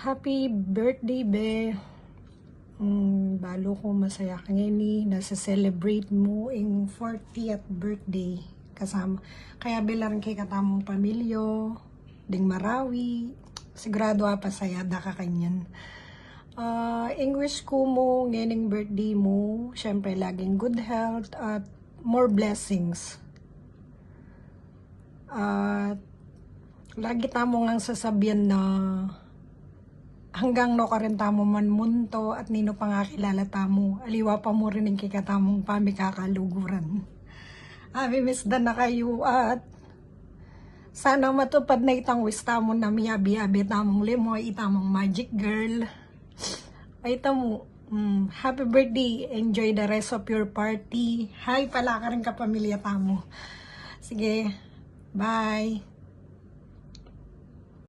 Happy birthday, be. Balo ko masaya ka ngayon nasa-celebrate mo ang 40th birthday. Kasama. Kaya bilang kay katamong pamilyo, ding marawi, sigurado pasayada ka kanyan. English ko mo, ngayon birthday mo, syempre laging good health at more blessings. At lagi tamo ngang sasabihan na hanggang no karin tamo man munto at nino pa nga kilala tamo, aliwa pa mo rin ang kikatamong pamikakaluguran. Miss na kayo at sana matupad na itang wish tamo na miyabi-yabi tamong limoy, itamong magic girl. Ay tamo, happy birthday, enjoy the rest of your party. Hi pala ka rin kapamilya tamo. Sige, bye.